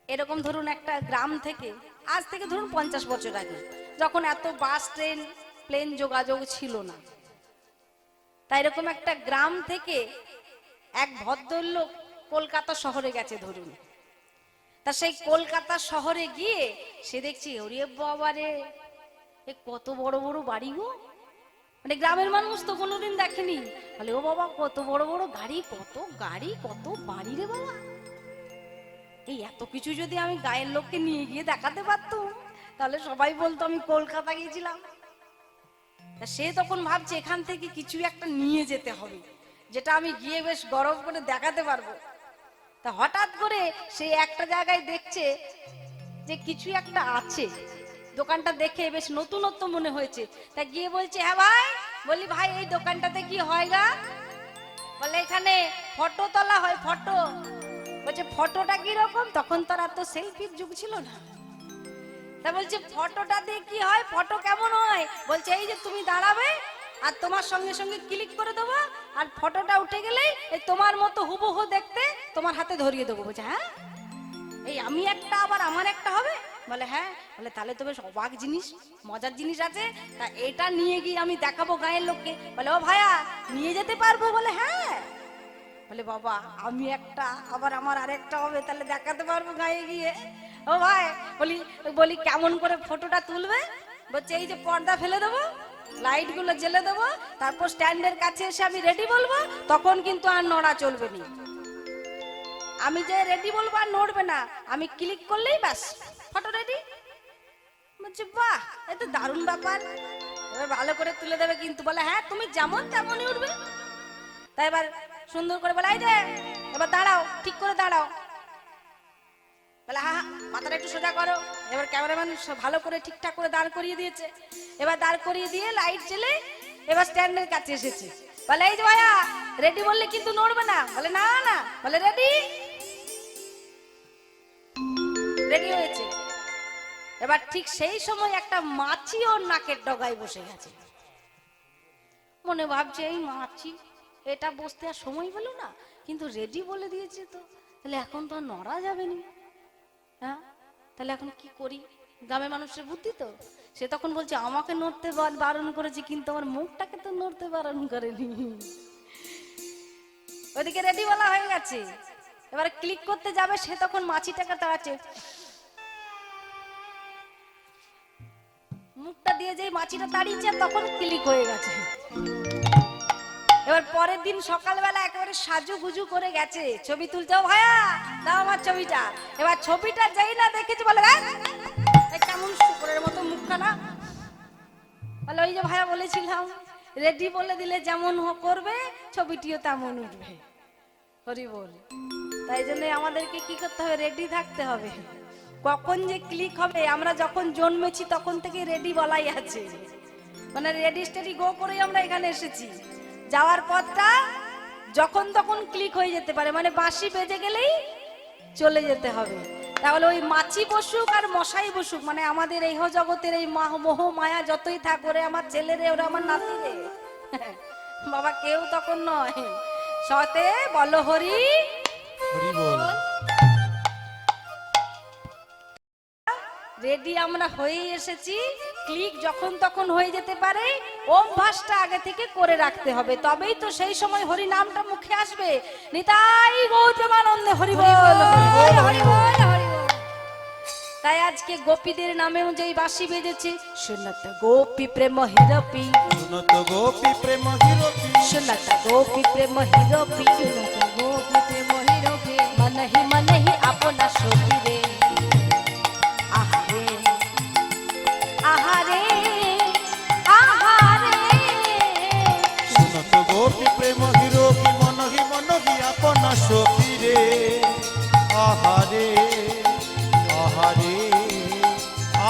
এরকম ধরুন একটা গ্রাম থেকে আজ থেকে ধরুন 50 বছর আগে, যখন এত বাস ট্রেন প্লেন যোগাযোগ ছিল না, তাই এরকম একটা গ্রাম থেকে এক ভদ্রলোক কলকাতা শহরে গেছে ধরুন। তা সেই কলকাতা শহরে গিয়ে সে দেখছি ওরে বাবারে, এ কত বড় বড় বাড়ি গো, মানে গ্রামের মানুষ তো কোনোদিন দেখেনি। বলে ও বাবা কত বড় বড় গাড়ি, কত গাড়ি কত বাড়ি রে বাবা। এই এত কিছু যদি আমি গায়ের লোককে নিয়ে গিয়ে দেখাতে পারতাম, তাহলে সবাই বলতো আমি কলকাতা গিয়েছিলাম। তা সে তখন ভাবছে এখান থেকে কিছু একটা নিয়ে যেতে হবে, যেটা আমি গিয়ে বেশ গরম করে দেখাতে পারবো। তা হঠাৎ করে সে একটা জায়গায় দেখছে যে কিছু একটা আছে, দোকানটা দেখে বেশ নতুনত্ব মনে হয়েছে। তা গিয়ে বলছে হ্যাঁ ভাই, বলি ভাই এই দোকানটাতে কি হয় গা? বলে এখানে ফটো তোলা হয়, ফটো। বলছে ফটোটা কি রকম? তখন তো আর তো সেলফির যুগ ছিল না। তা বলছে ফটোটা দিয়ে কি হয়, ফটো কেমন হয়? বলছে এই যে তুমি দাঁড়াবে আর তোমার সঙ্গে সঙ্গে ক্লিক করে দেবো, আর ফটোটা উঠে গেলেই এই তোমার মতো হুবহু দেখতে তোমার হাতে ধরিয়ে দেবো। বলছে হ্যাঁ, এই আমি একটা আবার আমার একটা হবে? বলে হ্যাঁ। বলে তাহলে তো বেশ অবাক জিনিস, মজার জিনিস আছে, তা এটা নিয়ে গিয়ে আমি দেখাবো গায়ের লোককে। বলে ও ভাইয়া নিয়ে যেতে পারবো? বলে হ্যাঁ। বলে বাবা আমি একটা আবার আমার আরেকটা হবে, তাহলে দেখাতে পারবো গায়ে গিয়ে। ও ভাই বলি কেমন করে ফটোটা তুলবে? বলছে এই যে পর্দা ফেলে দেবো, লাইট গুলো জ্বেলে দেবো, তারপর স্ট্যান্ডের কাছে এসে আমি রেডি বলবো, তখন কিন্তু আর নড়া চলবে না। আমি যে রেডি বলবো আর নড়বে না, আমি ক্লিক করলেই ব্যাস ফটো রেডি। বলছে বাহ এ তো দারুণ ব্যাপার, এবার ভালো করে তুলে দেবে কিন্তু। বলে হ্যাঁ তুমি যেমন তেমনই উঠবে। তাই এবার সুন্দর করে বলে এই যে এবার দাঁড়াও, ঠিক করে দাঁড়াও। বলে হ্যাঁ মাথাটা একটু সোজা করো। এবার ক্যামেরাম্যান ভালো করে ঠিকঠাক করে দাঁড় করিয়ে দিয়েছে। এবার দাঁড় করিয়ে দিয়ে লাইট জ্বেলে এবার স্ট্যান্ডের কাছে এসেছে। বলে এই যে ভাইয়া রেডি বললে কিন্তু নড়বে না। বলে না না। বলে রেডি, রেডি হয়েছে। এবার ঠিক সেই সময় একটা মাছি ওর নাকের ডগায় বসে গেছে। মনে ভাবছে এই মাছি, এটা বসতে আর সময় পেল না, কিন্তু রেডি বলে দিয়েছে, তো তাহলে এখন তো আর নড়া যাবে না। হ্যাঁ তাহলে এখন কি করি? গ্রামের মানুষের বুদ্ধি তো। সে তখন বলছে আমাকে নড়তে বারণ করেছি, কিন্তু আমার মুখটাকে তো নড়তে বারণ করেনি। ওদিকে রেডি বলা হয়ে গেছে, এবার ক্লিক করতে যাবে, সে তখন মাছিটাকে তাড়াচ্ছে। মুখটা দিয়ে যে মাছিটা তাড়িয়েছে তখন ক্লিক হয়ে গেছে। এবার পরের দিন সকালবেলা একেবারে সাজু গুজু করে গেছে ছবি তুলতে। ও ভাইয়া দাও আমার ছবিটা। এবার ছবিটা যেই না দেখেছে বলে কেমন শুকরের মতো মুখখানা। বলে ওই যে ভাইয়া বলেছিলাম রেডি বলে দিলে যেমন করবে ছবিটিও তেমন উঠবে। হরি বল। তাই জন্য আমাদেরকে কি করতে হবে? রেডি থাকতে হবে। কখন যে ক্লিক হবে, আমরা যখন জন্মেছি তখন থেকে রেডি বলাই আছে, মানে রেডি স্টেডি গো করে আমরা এখানে এসেছি। যাওয়ার পথটা যখন তখন ক্লিক হয়ে যেতে পারে, মানে বাঁশি বেজে গেলেই চলে যেতে হবে। তাহলে ওই মাছি বসুক আর মশাই বসুক, মানে আমাদের এই জগতের এই মোহ মায়া যতই থাক, ওরে আমার ছেলে রে, ওরা আমার নাতি রে, বাবা কেউ তখন নয়। সতে বলো হরি হরি বল। রেডি আমরা হয়ে এসেছি, ক্লিক যখন তখন হয়ে যেতে পারে, অভ্যাসটা আগে থেকে করে রাখতে হবে, তবেই তো সেই সময় হরি নামটা মুখে আসবে। নিতাই গৌতমানন্দে হরি বল হরি বল হরি বল। তাই আজকে গোপীদের নামেও যেই বাঁশি বেজেছে, শুনত গোপী প্রেম হিরপি, শুনত গোপী প্রেম হিরপি, শুনত গোপী প্রেম হিরপি, শুনত গোপী প্রেম হিরপি, মনহি মনহি আপনা সখী রে, আহারে আহারে আহারে। শুনত গোপী প্রেম হিরপি, মনহি মনহি আপনা সখী রে, আহারে আহারে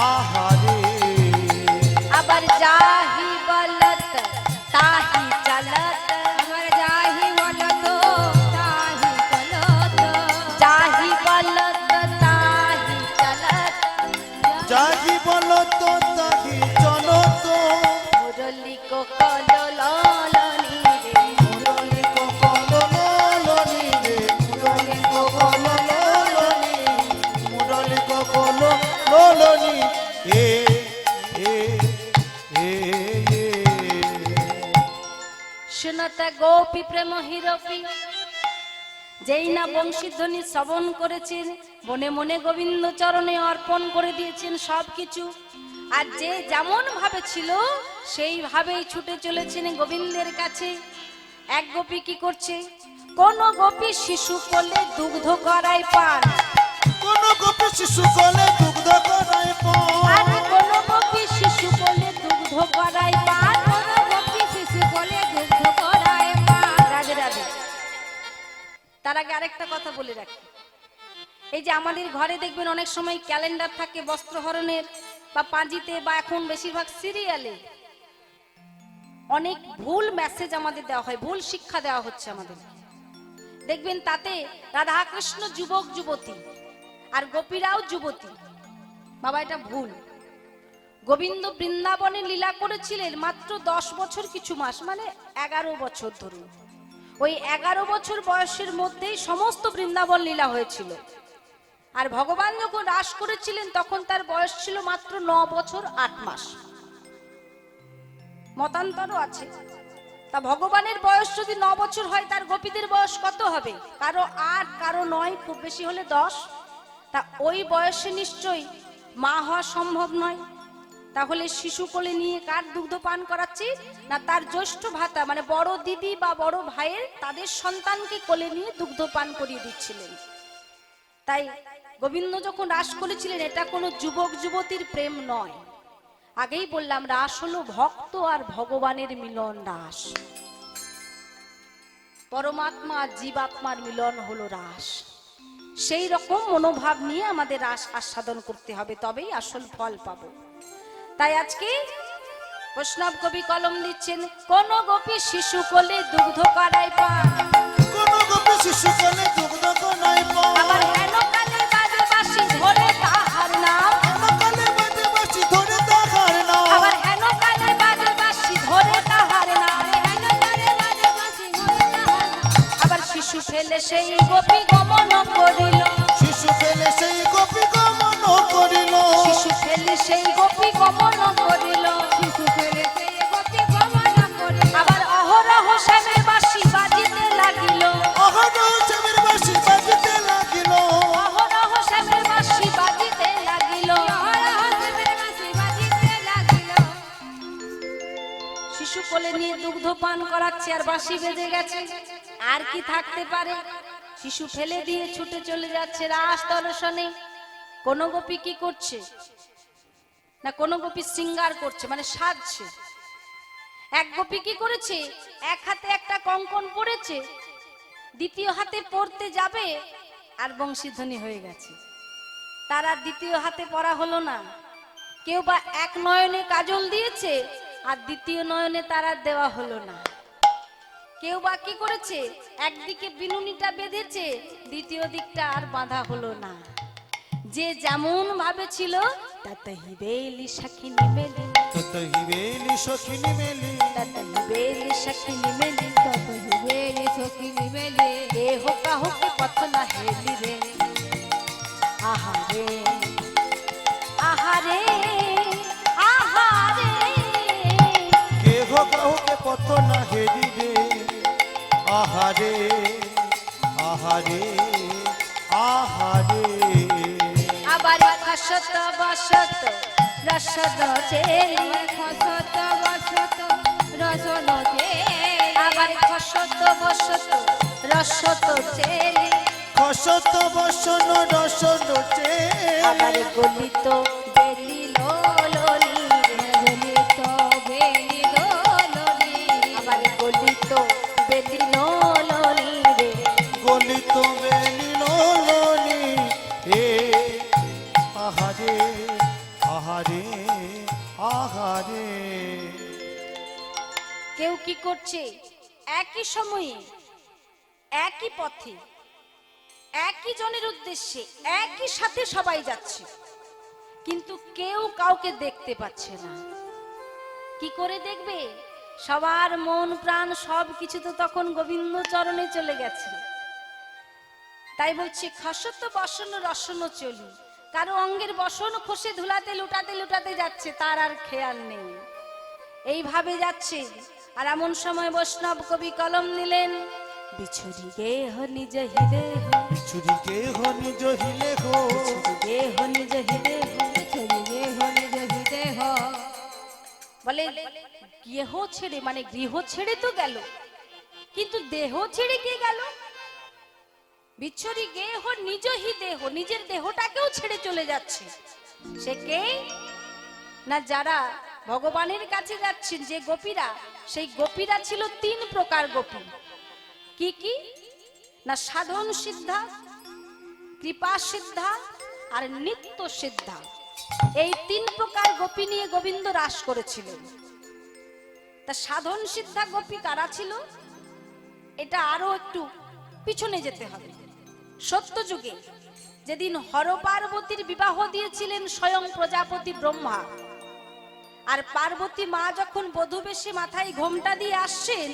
আহারে। আবার যাহি বলত তাহি চলত, আবার যাহি বলত তাহি চলত, যাহি বলত তাহি চলত, যাহি বলত তাহি চলত, মুরলি কো কললনি রে, মুরলি কো কললনি রে, মুরলি কো কললনি, বলো লোলনি এ এ এ এ। শুনতে গোপী প্রেম হিরপি, যেই না বংশীধ্বনি শ্রবণ করেছেন মনে মনে গোবিন্দ চরণে অর্পণ করে দিয়েছেন সবকিছু। আর যে যেমন ভাবে ছিল সেইভাবেই ছুটে চলেছেন গোবিন্দের কাছে। এক গোপী কি করছে? কোন গোপী শিশু কোলে দুগ্ধ করায় পান, কোন গোপী শিশু কোলে দুগ্ধ করায় আর পান, কোন গোপী শিশু কোলে দুগ্ধ করায় পান, কোন গোপী শিশু কোলে দুগ্ধ করায় পান। রাধে রাধে। তার আগে আরেকটা কথা বলে রাখি, এই যে আমাদের ঘরে দেখবেন অনেক সময় ক্যালেন্ডার থাকে বস্ত্রহরণের, বা পাঁজিতে, বা এখন বেশিরভাগ সিরিয়ালে অনেক ভুল মেসেজ আমাদের দেওয়া হয়, ভুল শিক্ষা দেওয়া হচ্ছে আমাদের। দেখবেন তাতে রাধাকৃষ্ণ যুবক যুবতী আর গোপীরাও যুবতী। বাবা, এটা ভুল। গোবিন্দ বৃন্দাবনে লীলা করেছিলেন মাত্র 10 বছর কিছু মাস, মানে 11 বছর ধরুন। ওই 11 বছর বয়সের মধ্যেই সমস্ত বৃন্দাবন লীলা হয়েছিল। আর ভগবান যখন রাস করেছিলেন তখন তার বয়স ছিল মাত্র 9 বছর 8 মাস। মতান্তরও আছে। তা ভগবানের বয়স যদি 9 বছর হয়, তার গোপীদের বয়স কত হবে? কারো 8, কারো 9, খুব বেশি হলে 10। তা ওই বয়সে নিশ্চয়ই মা হওয়া সম্ভব নয়। তাহলে শিশু কোলে নিয়ে কার দুগ্ধ পান করাচ্ছি? না, তার জ্যৈষ্ঠ ভাতা মানে বড় দিদি বা বড় ভাইয়ের তাদের সন্তানকে কোলে নিয়ে দুগ্ধ পান করিয়ে দিচ্ছিলেন। তাই গোবিন্দ যখন রাস করেছিলেন এটা কোনো যুবক যুবতীর প্রেম নয়। আগেই বললাম, রাস হলো ভক্ত আর ভগবানের মিলন রাস। পরমাত্মা আর জীবাত্মার মিলন হলো রাস। সেই রকম মনোভাব নিয়ে আমাদের রাস আস্বাদন করতে হবে, তবেই আসল ফল পাবো। তাই আজকে বৈষ্ণব কবি কলম দিচ্ছেন, কোন গোপী শিশু কোলে দুগ্ধ করায় পান, কোন গোপী শিশু কোলে দুগ্ধ করায় পান, আবার হেন কালে বাজে বাঁশি ধরে তাহার নাম, কালে বাজে বাঁশি ধরে তাহার নাম, আবার হেন কালে বাজে বাঁশি ধরে তাহার নাম, হেন কালে বাজে বাঁশি ধরে তাহার নাম। আবার শিশু ফেলে সেই গোপী গমন করিল, শিশু ফেলে সেই গোপী গমন করিল, শিশু ফেলে সেই গোপী গমন করিল, শিশু ফেলে সেই গোপী গমন করিল। আবার অহরহ শ্যামের বাঁশি বাজিতে লাগিল, অহরহ শ্যামের বাঁশি বাজিতে লাগিল, অহরহ শ্যামের বাঁশি বাজিতে লাগিল। অহরহ শিবের বাঁশি বাজিতে লাগিল। শিশু কোলে নিয়ে দুগ্ধ পান করাচ্ছে আর বাঁশি বেজে গেছে, আর কি থাকতে পারে? শিশু ফেলে দিয়ে ছুটে চলে যাচ্ছে রাস দর্শনে। কোন গোপী কি করছে? না, কোন গোপী শৃঙ্গার করছে, মানে সাজছে। এক গোপী কি করেছে? এক হাতে একটা কঙ্কন পরেছে, দ্বিতীয় হাতে পড়তে যাবে আর বংশীধ্বনি হয়ে গেছে। তার আর দ্বিতীয় হাতে পড়া হলো না। কেউ বা এক নয়নে কাজল দিয়েছে আর দ্বিতীয় নয়নে তার আর দেওয়া হলো না। কেউ বা কি করেছে? একদিকে বিনুনিটা বেঁধেছে, দ্বিতীয় দিকটা আর বাঁধা হলো না। যে যেমন ভাবে ছিল তাতে হিবেলি সখিনী মেলি, তত হিবেলি সখিনী মেলি, তাতে হিবেলি সখিনী মেলি, তত হিবেলি সখিনী মেলে। দেহ কাহুকে পথ না হেলি রে। আহারে আহারে আহারে, কেহ কাহুকে পথ না হেরি রে, আহারে আহারে আহারে। আবার খসত বসত রসদ চেলি, খসত বসত রসন চেলি। আবার খসত বসত রসদ চেলি, খসত বসন রসন আবার চেলি, গলিত বেলি লোলি রে, গলিত বেলি দোলনি। আবার গলিত বেলি লোলি রে। গলিত বেলি লোলনি হে, আহারে আহারে আহারে। কেউ কি করছে? একই সময়ে একই পথে একই জনের উদ্দেশ্যে একই সাথে সবাই যাচ্ছে, কিন্তু কেউ কাউকে দেখতে পাচ্ছে না। কি করে দেখবে? সবার মন প্রাণ সব কিছু তো তখন গোবিন্দ চরণে চলে গেছে। তাই বলছি খসত বসন রসন চলি, কারো অঙ্গের বসন খসে ধুলাতে লুটাতে লুটাতে যাচ্ছে, তার আর খেয়াল নেই। এইভাবে যাচ্ছে। আর এমন সময় বৈষ্ণব কবি কলম নিলেন, বিছুরি গেহ নিজ হৃদেহ, বিছুরি গেহ নিজ হিলেহ, গেহ নিজ হৃদেহ, গেহ নিজ হৃদেহ। বলে গেহ ছেড়ে মানে গৃহ ছেড়ে তো গেল, কিন্তু দেহ ছেড়ে কে গেল? বিচ্ছরি গেহ নিজ হি দেহ, নিজের দেহটাকেও ছেড়ে চলে যাচ্ছে। সে কে? না যারা ভগবানের কাছে যাচ্ছেন যে গোপীরা, সেই গোপীরা ছিল 3 প্রকার গোপী। কি কি? না সাধন সিদ্ধা, কৃপা সিদ্ধা আর নিত্য সিদ্ধা। এই 3 প্রকার গোপী নিয়ে গোবিন্দ রাস করেছিলেন। তা সাধন সিদ্ধা গোপী কারা ছিল? এটা আরো একটু পিছনে যেতে হবে। সত্যযুগে যেদিন হর পার্বতীর বিবাহ দিয়েছিলেন স্বয়ং প্রজাপতি ব্রহ্মা, আর পার্বতী মা যখন বধূবেশে মাথায় ঘোমটা দিয়ে আসছেন,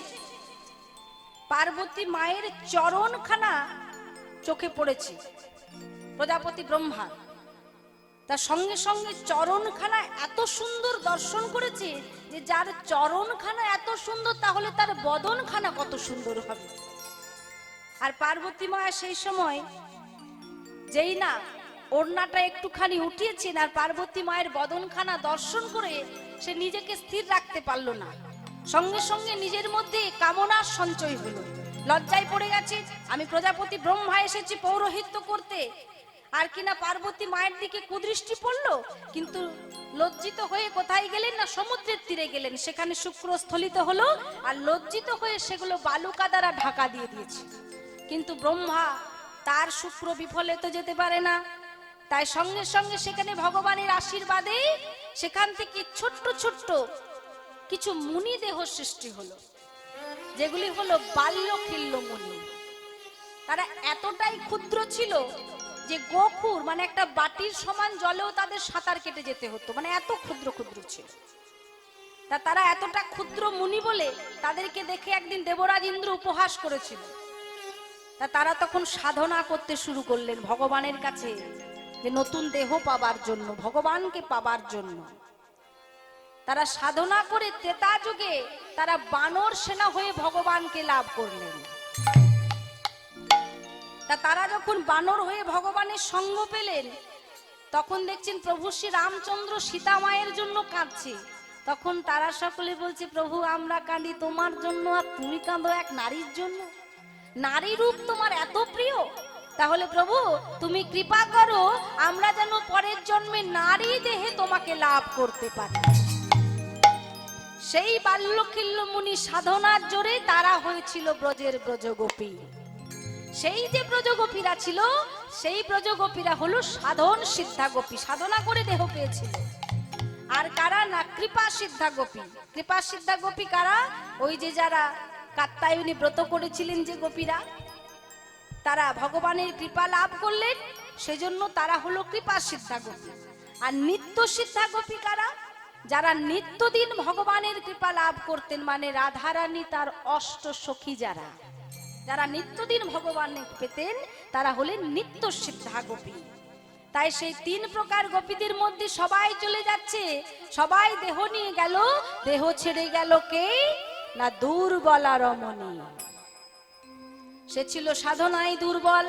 পার্বতী মায়ের চরণখানা চোখে পড়েছে প্রজাপতি ব্রহ্মা। তার সঙ্গে সঙ্গে চরণখানা এত সুন্দর দর্শন করেছে যে যার চরণখানা এত সুন্দর, তাহলে তার বদনখানা কত সুন্দর হবে। আর পার্বতী মা সেই সময় যেই না ওড়নাটা একটুখানি উঠিয়েছেন, আর পার্বতী মায়ের বদনখানা দর্শন করে সে নিজেকে স্থির রাখতে পারল না। সঙ্গে সঙ্গে নিজের মধ্যে কামনার সঞ্চয় হলো, লজ্জায় পড়ে গেছে, আমি প্রজাপতি ব্রহ্মা এসেছি পৌরোহিত্য করতে। আর কিনা পার্বতী মায়ের দিকে কুদৃষ্টি পড়লো, কিন্তু লজ্জিত হয়ে কোথায় গেলেন? না সমুদ্রের তীরে গেলেন, সেখানে শুক্র স্থলিত হলো, আর লজ্জিত হয়ে সেগুলো বালুকা দ্বারা ঢাকা দিয়ে দিয়েছে। কিন্তু ব্রহ্মা তার শুক্র বিফলে তো যেতে পারে না, তাই সঙ্গে সঙ্গে সেখানে ভগবানের আশীর্বাদে সেখান থেকে ছোট্ট ছোট্ট কিছু মুনি দেহ সৃষ্টি হলো, যেগুলি হলো বাল্যখিল্য মুনি। তারা এতটাই ক্ষুদ্র ছিল যে গোখুর মানে একটা বাটির সমান জলেও তাদের সাঁতার কেটে যেতে হতো, মানে এত ক্ষুদ্র ক্ষুদ্র ছিল। তা তারা এতটা ক্ষুদ্র মুনি বলে তাদেরকে দেখে একদিন দেবরাজ ইন্দ্র উপহাস করেছিল। তা তারা তখন সাধনা করতে শুরু করলেন ভগবানের কাছে, যে নতুন দেহ পাবার জন্য, ভগবানকে পাবার জন্য। তারা সাধনা করে ত্রেতা যুগে তারা বানর সেনা হয়ে ভগবানকে লাভ করলেন। তা তারা যখন বানর হয়ে ভগবানের সঙ্গ পেলেন, তখন দেখছেন প্রভু শ্রী রামচন্দ্র সীতা মায়ের জন্য কাঁদছে। তখন তারা সকলে বলছে, প্রভু আমরা কাঁদি তোমার জন্য, আর তুমি কাঁদো এক নারীর জন্য? নারী রূপ তোমার এত প্রিয়, তাহলে প্রভু তুমি কৃপা করো আমরা যেন পরের জন্মে নারী দেহে তোমাকে লাভ করতে পারি। সেই বাল্যখিল্য মুনি সাধনার জোরে তারা হয়েছিল ব্রজের ব্রজগোপী। সেই যে ব্রজগোপীরা ছিল, সেই ব্রজগোপীরা হলো সাধন সিদ্ধা গোপী, সাধনা করে দেহ পেয়েছিল। আর কারা? না কৃপা সিদ্ধা গোপী। কৃপা সিদ্ধা গোপী কারা? ওই যে যারা কাত্যায়নী ব্রত করেছিলেন যে গোপীরা, তারা ভগবানের কৃপা লাভ করলেন, সেজন্য তারা হলো কৃপা সিদ্ধা গোপী। আর নিত্য সিদ্ধা গোপী কারা? যারা নিত্যদিন ভগবানের কৃপা লাভ করতেন, মানে রাধারানী তার অষ্ট সখী, যারা যারা নিত্যদিন ভগবান পেতেন, তারা হলেন নিত্য সিদ্ধা গোপী। তাই সেই 3 প্রকার গোপীদের মধ্যে সবাই চলে যাচ্ছে, সবাই দেহ নিয়ে গেল। দেহ ছেড়ে গেল কে? না দুর্বলা রমণী। সে ছিল সাধনায় দুর্বল।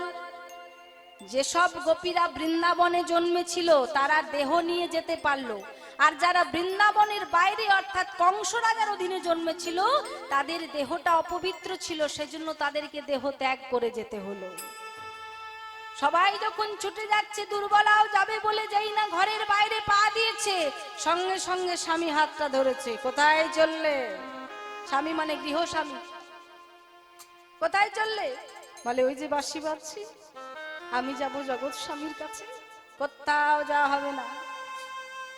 যেসব গোপীরা বৃন্দাবনে জন্মেছিল তারা দেহ নিয়ে যেতে পারলো, আর যারা বৃন্দাবনের বাইরে অর্থাৎ কংস রাজার অধীনে জন্মেছিল তাদের দেহটা অপবিত্র ছিল, সেজন্য তাদেরকে দেহ ত্যাগ করে যেতে হলো। সবাই যখন ছুটে যাচ্ছে, দুর্বলাও যাবে বলে যেই না ঘরের বাইরে পা দিয়েছে, সঙ্গে সঙ্গে স্বামী হাতটা ধরেছে। কোথায় চললে? স্বামী মানে গৃহ স্বামী। কোথায় চললে? বলে ওই যে বাঁশি বাজছি, আমি যাব জগৎ স্বামীর কাছে। কোথাও যাওয়া হবে না।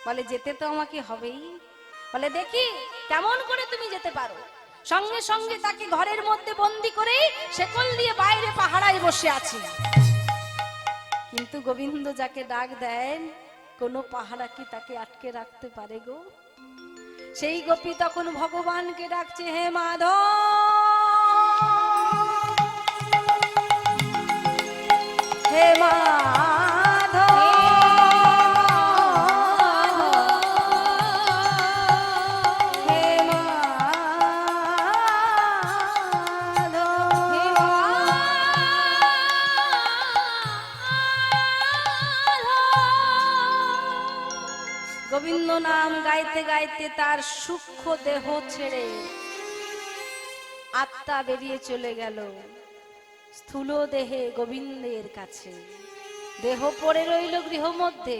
বলে যেতে তো আমাকে হবেই। বলে দেখি কেমন করে তুমি যেতে পারো। সঙ্গে সঙ্গে তাকে ঘরের মধ্যে বন্দি করে শেকল দিয়ে বাইরে পাহারায় বসে আছে। কিন্তু গোবিন্দ যাকে ডাক দেন, কোনো পাহারা কি তাকে আটকে রাখতে পারে গো? সেই গোপী তখন ভগবানকে ডাকছে, হে মাধব, হে মাধব। গোবিন্দ নাম গাইতে গাইতে তার সূক্ষ্ম দেহ ছেড়ে আত্মা বেরিয়ে চলে গেল স্থূল দেহে গোবিন্দের কাছে। দেহ পড়ে রইল গৃহ মধ্যে,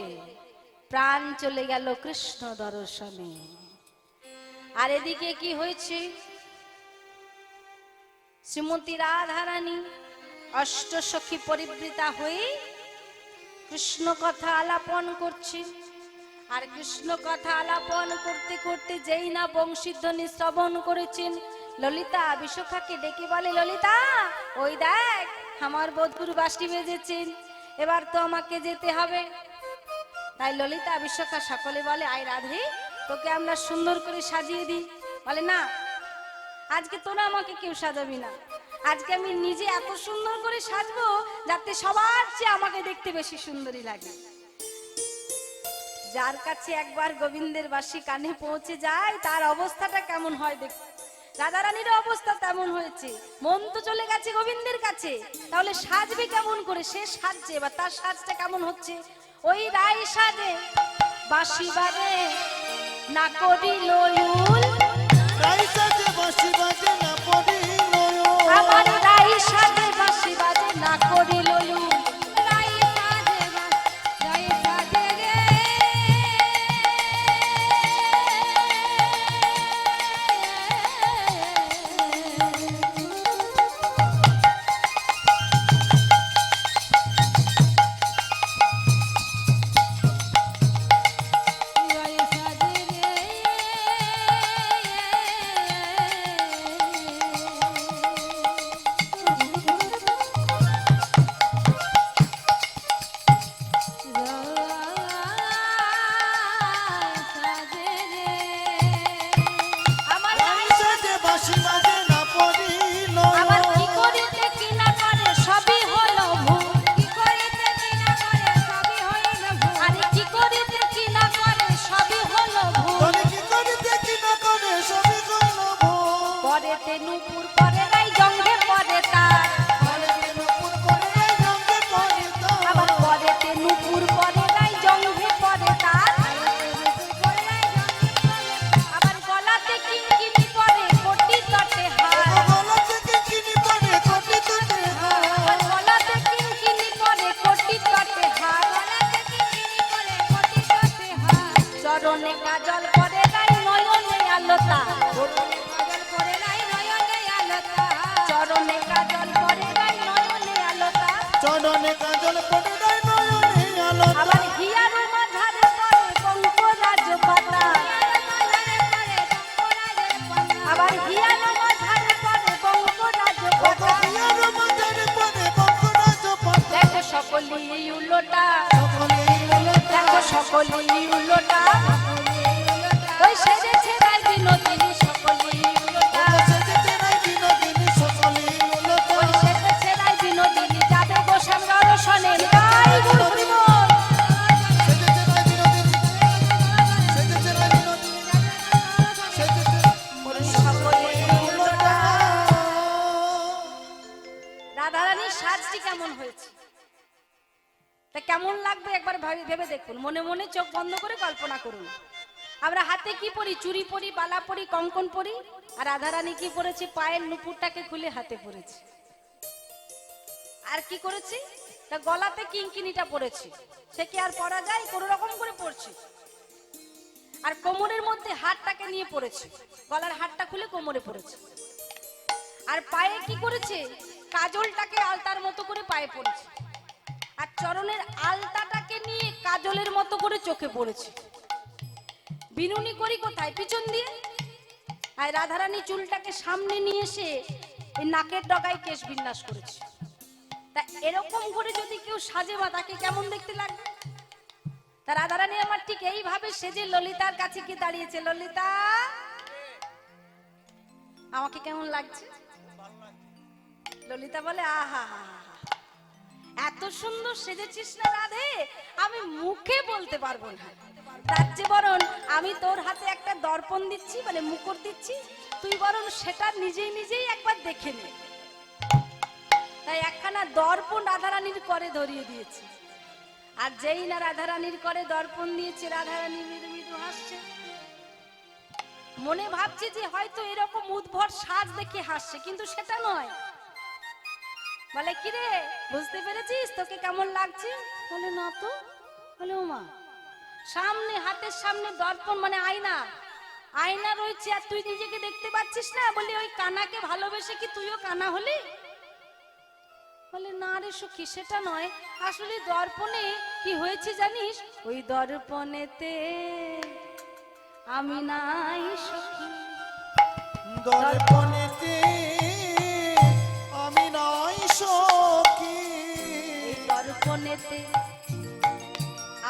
প্রাণ চলে গেল কৃষ্ণ দর্শনে। আর এদিকে কি হয়েছে, শ্রীমতী রাধারানী অষ্টসখী পরিবৃতা হয়ে কৃষ্ণ কথা আলাপন করছে। আর কৃষ্ণ কথা আলাপন করতে করতে যেই না বংশীধ্বনি শ্রবণ করেছেন, ললিতা বিশাখাকে ডেকে বলে, ললিতা ওই দেখ আমার বধূর বাঁশি বেজেছেন, এবার তো আমাকে যেতে হবে। তাই ললিতা বিশাখা সকলে বলে, আয় রাধে তোকে আমরা সুন্দর করে সাজিয়ে দিই। বলে না, আজকে তোরা আমাকে কেউ সাজাবি না, আজকে আমি নিজে এত সুন্দর করে সাজবো যাতে সবার চেয়ে আমাকে দেখতে বেশি সুন্দরী লাগে। যার কাছে একবার গোবিন্দের বাঁশি কানে পৌঁছে যায় তার অবস্থাটা কেমন হয় দেখ। রাধারানীর অবস্থা তেমন হয়েছে, মন তো চলে গেছে গোবিন্দের কাছে, তাহলে সাজবে কেমন করে? সে সাজছে, এবার তার সাজটা কেমন হচ্ছে, ওই রায় সাজে বাঁশি বাজে না করি লয়ুল, রাই সাজে বাঁশি বাজে না পড়ি নয়ন। আমার রায় সাজে বাঁশি বাজে না করি লয়ুল। চরণে কাজল পরে নাই নয়নে আলতা, চরণে কাজল পরে নাই নয়নে আলতা, চরণে কাজল পড়ে নাই নয়নে আলতা। আবার হিয়ার মাঝারে পরে পঙ্করাজ পাতা, আবার হিয়ার মাঝারে পরে পঙ্করাজ পাতা। হিয়ার মাঝারে পড়ে পঙ্করাজ পাতা। দেখো সকলেই উলোটা, দেখো সকলেই উলোটা, ওই সেজেছে রায় বিনোদিনী সকলেই উলোটা, সেজেছে রাই বিনোদিনী সকলেই উলটা। ওই সেজেছে রায় বিনোদিনী যাবে গোসাম দর্শনে। গাই গুরু হরি বল। সেজেছে রাই বিনোদিনী, সেজেছে রাই বিনোদিনী, সেজেছে ওই সকলেই উলোটা। রাধারানীর সাজটি কেমন হয়েছে, তা কেমন লাগবে একবার ভেবে দেখুন, মনে মনে চোখ বন্ধ করে কল্পনা করুন। আমরা হাতে কি পরি, চুড়ি পরি, বালা পরি, কঙ্কন পরি, আর রাধারানী কি পরেছে, পায়ের নুপুরটাকে খুলে হাতে পরেছে। আর কি করেছে, তা গলাতে কিঙ্কিনিটা পরেছে, সে কি আর পরা যায়, কোন রকম করে পরছে। আর কোমরের মধ্যে হাতটাকে নিয়ে পড়েছে, গলার হাতটা খুলে কোমরে পড়েছে। আর পায়ে কি করেছে, কাজলটাকে আলতার মতো করে পায়ে পড়েছে, আর চরণের আলতাটাকে নিয়ে কাজলের মতো করে চোখে পড়েছে। বিনুনি করি কোথায়, পিছন দিয়ে। আর রাধারানী চুলটাকে সামনে নিয়ে এসে এই নাকের ডগায় কেশ বিন্যাস করেছে। তা এরকম করে যদি কেউ সাজে, মা তাকে কেমন দেখতে লাগবে। তা রাধারানী আমার ঠিক এইভাবে সেজে ললিতার কাছে কি দাঁড়িয়েছে, ললিতা আমাকে কেমন লাগছে। ললিতা বলে, আহা হা হা, এত সুন্দর সেজেছিস না রাধে, আমি মুখে বলতে পারবো না। তার চেয়ে বরং আমি তোর হাতে একটা দর্পণ দিচ্ছি, মানে মুকুট দিচ্ছি, তুই বরং সেটা নিজেই নিজেই একবার দেখে নে। তাই একখানা দর্পণ রাধারানীর করে ধরিয়ে দিয়েছি। আর যেই না রাধারানীর করে দর্পণ দিয়েছে, রাধারানী মৃদু মৃদু হাসছে। মনে ভাবছে যে হয়তো এরকম উদ্ভট সাজ দেখে হাসছে, কিন্তু সেটা নয়। বলে কিরে, বুঝতে পেরেছিস তোকে কেমন লাগছে? বলে না তো। বলে ও মা, সামনে হাতের সামনে দর্পণ মানে আয়না, আয়না রয়েছে আর তুই নিজেকে দেখতে পাচ্ছিস না? বলি ওই কানাকে ভালোবেসে কি তুইও কানা হলি? বলে না রে সখী, সেটা নয়, আসলে দর্পণে কি হয়েছে জানিস? ওই দর্পণেতে আমি নাই সখী, দর্পণেতে আমি নাই সখী, এই দর্পণেতে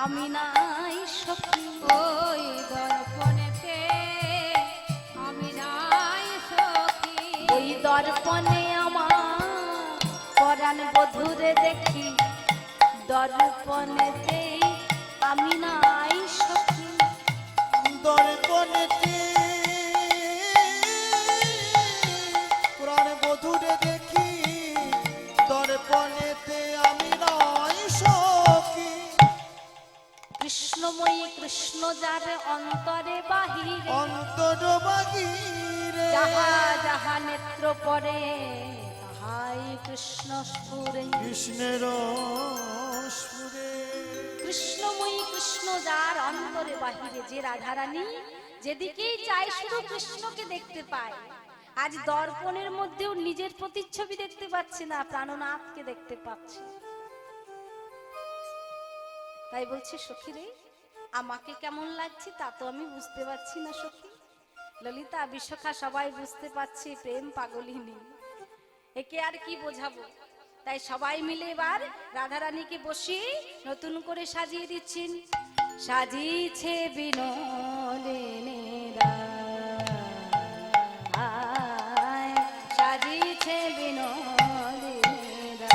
আমি নাই সখী। ওই দর্পণেতে আমি নাই সখী, ওই দর্পণে আমার পরাণ বধুরে দেখি, দর্পণেতে আমি নাই সখী। দর্পণেতে প্রাণ বধুরে দেখি, দর্পণেতে আমি নাই সখী। কৃষ্ণময়ী কৃষ্ণ যার অন্তরে বাহিরে, অন্তর বাহিরে যাহা যাহা নেত্র পরে তাহাই কৃষ্ণ স্ফুরে। কৃষ্ণের স্ফুরে কৃষ্ণময়ী কৃষ্ণ যার অন্তরে বাহিরে, যে রাধারানী যেদিকেই চায় শুধু কৃষ্ণকে দেখতে পায়। আজ দর্পণের মধ্যেও নিজের প্রতিচ্ছবি দেখতে পাচ্ছে না, প্রাণনাথকে দেখতে পাচ্ছে। তাই বলছে সখী রে, আমাকে কেমন লাগছে তা তো আমি বুঝতে পারছি না সখী। ললিতা বিশাখা সবাই বুঝতে পারছে প্রেম পাগলিনী, একে আর কি বোঝাবো। তাই সবাই মিলে এবার রাধারানীকে বসিয়ে নতুন করে সাজিয়ে দিচ্ছেন। সাজিয়েছে বিনোদিনীরা, সাজিয়েছে বিনোদিনীরা,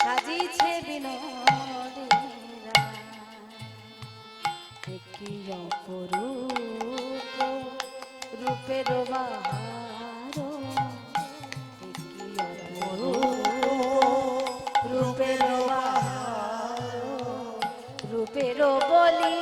সাজিয়েছে বিনোদিনীরা, কি অপরূপ রূপের বাহার, কি অপরূপ রূপের বাহার, রূপের বলি